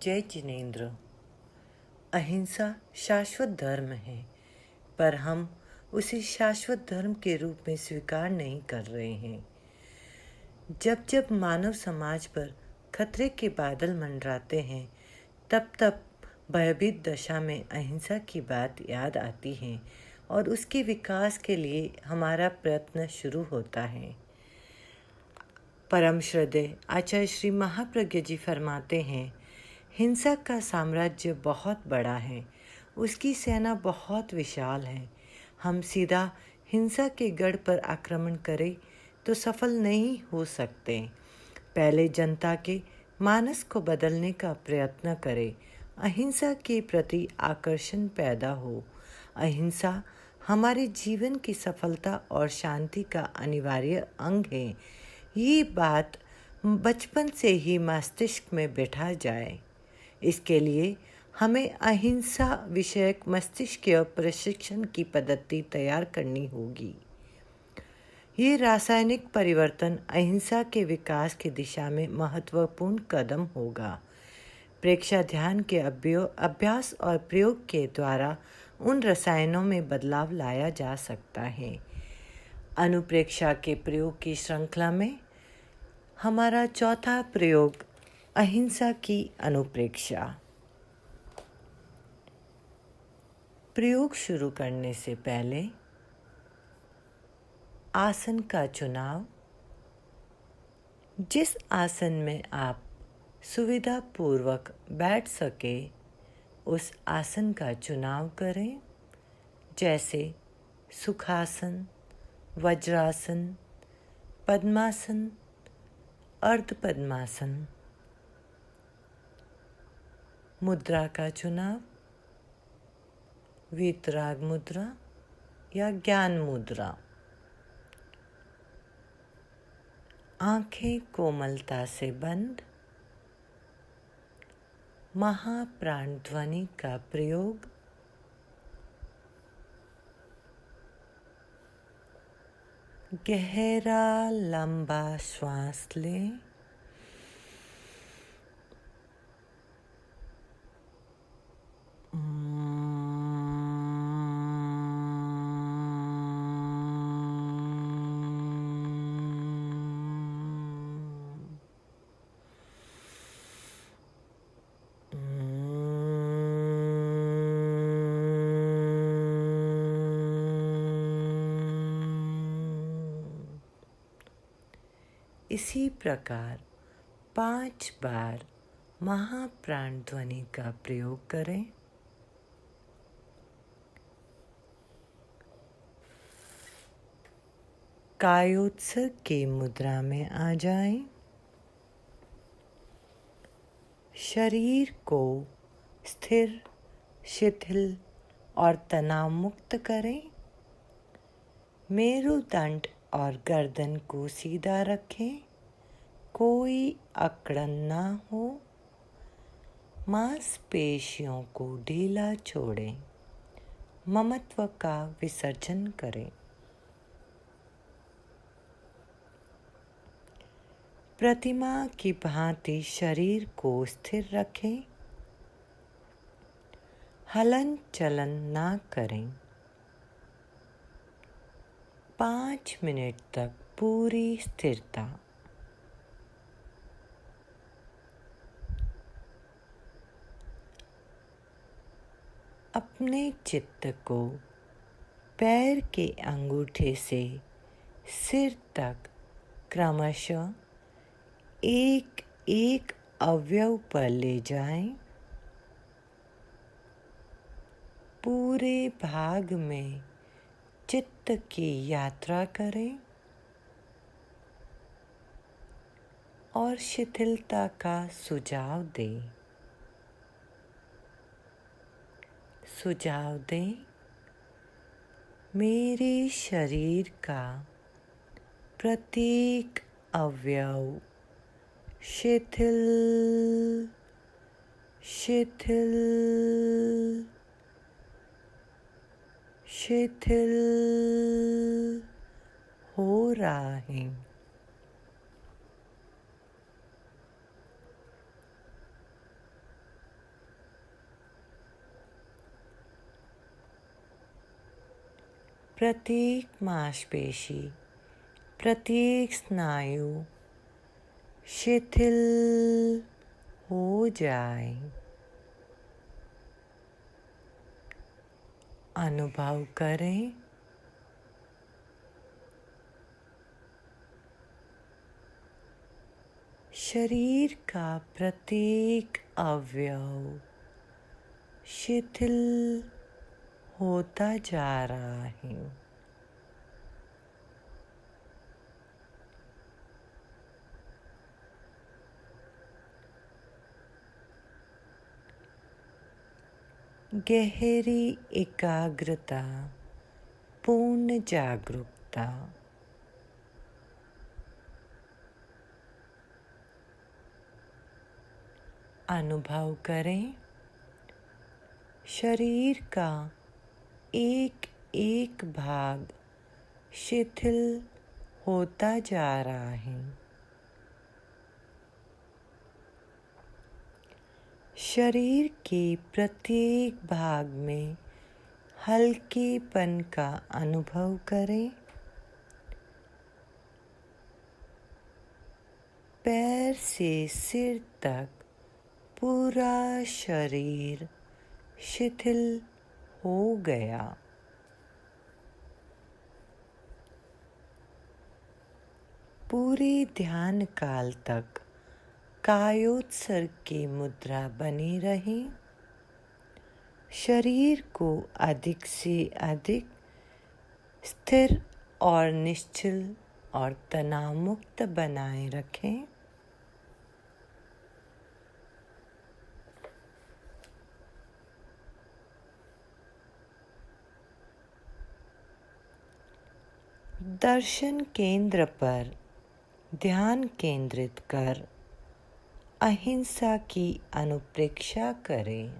जय जिनेंद्र। अहिंसा शाश्वत धर्म है, पर हम उसे शाश्वत धर्म के रूप में स्वीकार नहीं कर रहे हैं। जब जब मानव समाज पर खतरे के बादल मंडराते हैं, तब तब भयभीत दशा में अहिंसा की बात याद आती है और उसके विकास के लिए हमारा प्रयत्न शुरू होता है। परम श्रद्धेय आचार्य श्री महाप्रज्ञ जी फरमाते हैं, हिंसा का साम्राज्य बहुत बड़ा है, उसकी सेना बहुत विशाल है। हम सीधा हिंसा के गढ़ पर आक्रमण करें तो सफल नहीं हो सकते। पहले जनता के मानस को बदलने का प्रयत्न करें, अहिंसा के प्रति आकर्षण पैदा हो। अहिंसा हमारे जीवन की सफलता और शांति का अनिवार्य अंग है। ये बात बचपन से ही मस्तिष्क में बैठा जाए। इसके लिए हमें अहिंसा विषयक मस्तिष्कीय प्रशिक्षण की पद्धति तैयार करनी होगी। ये रासायनिक परिवर्तन अहिंसा के विकास की दिशा में महत्वपूर्ण कदम होगा। प्रेक्षाध्यान के अभ्यास और प्रयोग के द्वारा उन रसायनों में बदलाव लाया जा सकता है। अनुप्रेक्षा के प्रयोग की श्रृंखला में हमारा चौथा प्रयोग अहिंसा की अनुप्रेक्षा। प्रयोग शुरू करने से पहले आसन का चुनाव। जिस आसन में आप सुविधापूर्वक बैठ सके उस आसन का चुनाव करें, जैसे सुखासन, वज्रासन, पद्मासन, अर्धपद्मासन। मुद्रा का चुनाव वीतराग मुद्रा या ज्ञान मुद्रा। आंखें कोमलता से बंद। महाप्राण ध्वनि का प्रयोग। गहरा लंबा श्वास लें। इसी प्रकार 5 बार महाप्राण ध्वनि का प्रयोग करें। कायोत्सर्ग की मुद्रा में आ जाएं। शरीर को स्थिर, शिथिल और तनाव मुक्त करें। मेरुदंड और गर्दन को सीधा रखें, कोई अकड़न ना हो। मांसपेशियों को ढीला छोड़ें, ममत्व का विसर्जन करें। प्रतिमा की भांति शरीर को स्थिर रखें, हलन चलन ना करें। 5 मिनट तक पूरी स्थिरता। अपने चित्त को पैर के अंगूठे से सिर तक क्रमशः एक एक अवयव पर ले जाएं। पूरे भाग में चित्त की यात्रा करें और शिथिलता का सुझाव दें। सुझाव दें, मेरे शरीर का प्रत्येक अवयव शिथिल शिथिल शिथिल हो रहा है। प्रत्येक मांसपेशी, प्रत्येक स्नायु शिथिल हो जाए। अनुभव करें शरीर का प्रत्येक अवयव शिथिल होता जा रहा है। गहरी एकाग्रता, पूर्ण जागरूकता। अनुभव करें शरीर का एक एक भाग शिथिल होता जा रहा है। शरीर के प्रत्येक भाग में हल्केपन का अनुभव करें। पैर से सिर तक पूरा शरीर शिथिल हो गया। पूरे ध्यान काल तक कायोत्सर्ग की मुद्रा बनी रही। शरीर को अधिक से अधिक स्थिर और निश्चल और तनाव मुक्त बनाए रखें। दर्शन केंद्र पर ध्यान केंद्रित कर अहिंसा की अनुप्रेक्षा करें।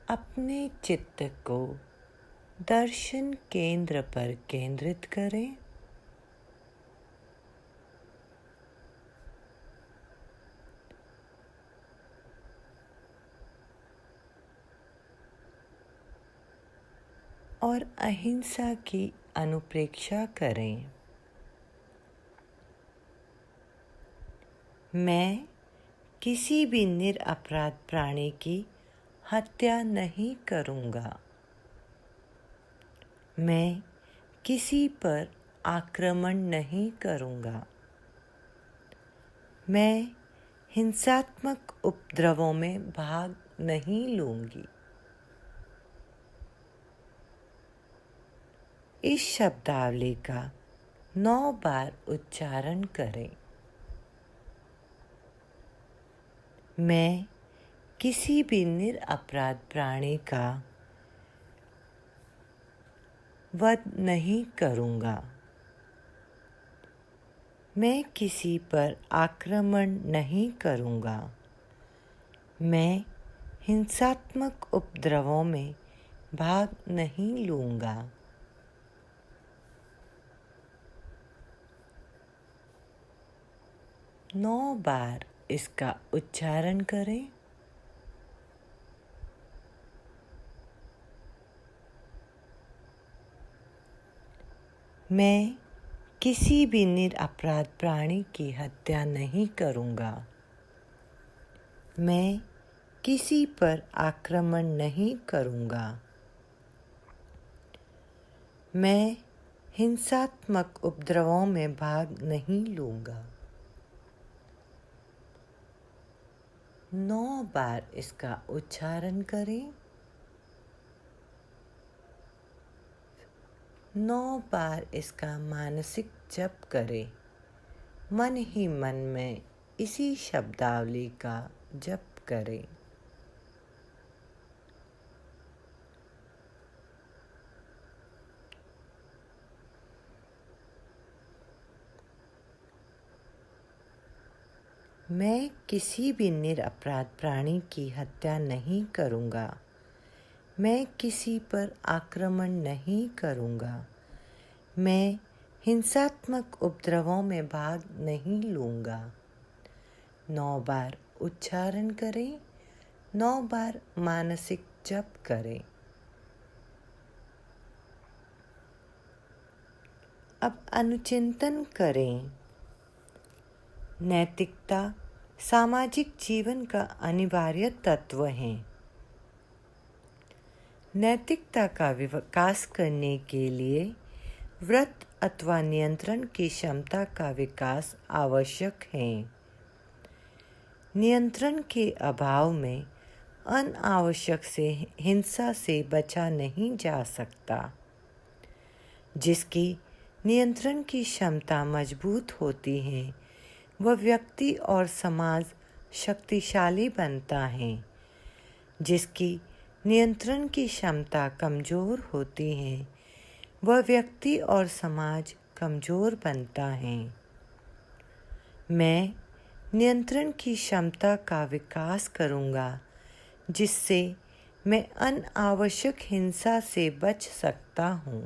अपने चित्त को दर्शन केंद्र पर केंद्रित करें। और अहिंसा की अनुप्रेक्षा करें। मैं किसी भी निरपराध प्राणी की हत्या नहीं करूँगा। मैं किसी पर आक्रमण नहीं करूँगा। मैं हिंसात्मक उपद्रवों में भाग नहीं लूँगी। इस शब्दावली का 9 बार उच्चारण करें। मैं किसी भी निरपराध प्राणी का वध नहीं करूँगा। मैं किसी पर आक्रमण नहीं करूँगा। मैं हिंसात्मक उपद्रवों में भाग नहीं लूँगा। 9 बार इसका उच्चारण करें। मैं किसी भी निरपराध प्राणी की हत्या नहीं करूँगा। मैं किसी पर आक्रमण नहीं करूँगा। मैं हिंसात्मक उपद्रवों में भाग नहीं लूँगा। 9 बार इसका उच्चारण करें। 9 बार इसका मानसिक जप करें। मन ही मन में इसी शब्दावली का जप करें। मैं किसी भी निरपराध प्राणी की हत्या नहीं करूँगा। मैं किसी पर आक्रमण नहीं करूँगा। मैं हिंसात्मक उपद्रवों में भाग नहीं लूँगा। 9 बार उच्चारण करें, 9 बार मानसिक जप करें। अब अनुचिंतन करें। नैतिकता सामाजिक जीवन का अनिवार्य तत्व है। नैतिकता का विकास करने के लिए व्रत अथवा नियंत्रण की क्षमता का विकास आवश्यक है। नियंत्रण के अभाव में अनावश्यक से हिंसा से बचा नहीं जा सकता। जिसकी नियंत्रण की क्षमता मजबूत होती है, वह व्यक्ति और समाज शक्तिशाली बनता है। जिसकी नियंत्रण की क्षमता कमज़ोर होती है, वह व्यक्ति और समाज कमज़ोर बनता है। मैं नियंत्रण की क्षमता का विकास करूँगा, जिससे मैं अनावश्यक हिंसा से बच सकता हूँ।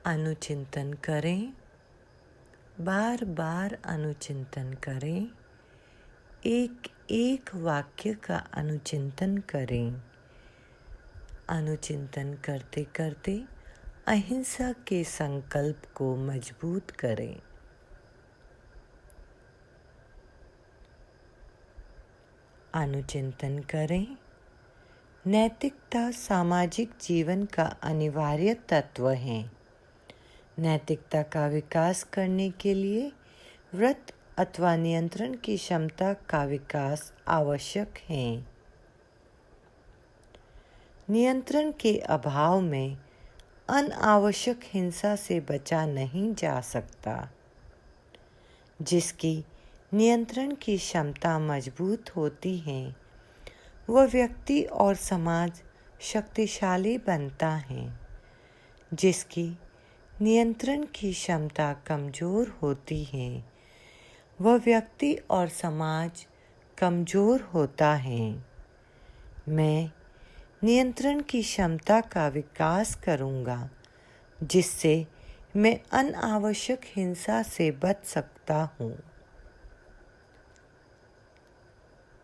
अनुचिंतन करें, बार बार अनुचिंतन करें। एक एक वाक्य का अनुचिंतन करें। अनुचिंतन करते करते अहिंसा के संकल्प को मजबूत करें। अनुचिंतन करें। नैतिकता सामाजिक जीवन का अनिवार्य तत्व है। नैतिकता का विकास करने के लिए व्रत अथवा नियंत्रण की क्षमता का विकास आवश्यक है। नियंत्रण के अभाव में अनावश्यक हिंसा से बचा नहीं जा सकता। जिसकी नियंत्रण की क्षमता मजबूत होती है, वह व्यक्ति और समाज शक्तिशाली बनता है। जिसकी नियंत्रण की क्षमता कमज़ोर होती है, वह व्यक्ति और समाज कमज़ोर होता है। मैं नियंत्रण की क्षमता का विकास करूँगा, जिससे मैं अनावश्यक हिंसा से बच सकता हूँ।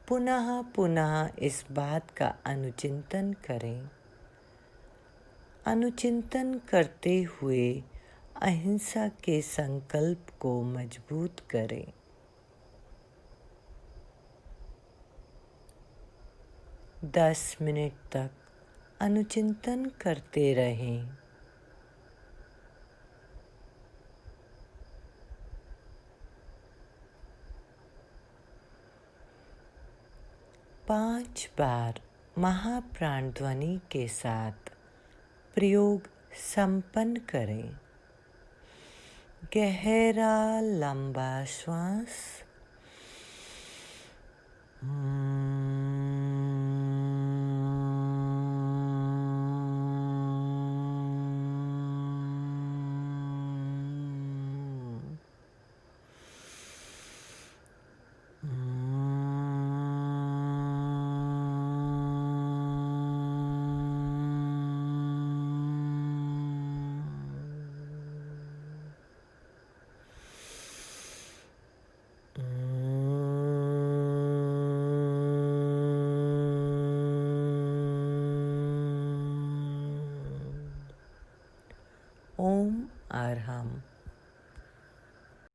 पुनः पुनः इस बात का अनुचिंतन करें। अनुचिंतन करते हुए अहिंसा के संकल्प को मजबूत करें। दस मिनट तक अनुचिंतन करते रहें। पांच बार महाप्राण ध्वनि के साथ प्रयोग संपन्न करें। गहरा लंबा श्वास। ओम अरहम।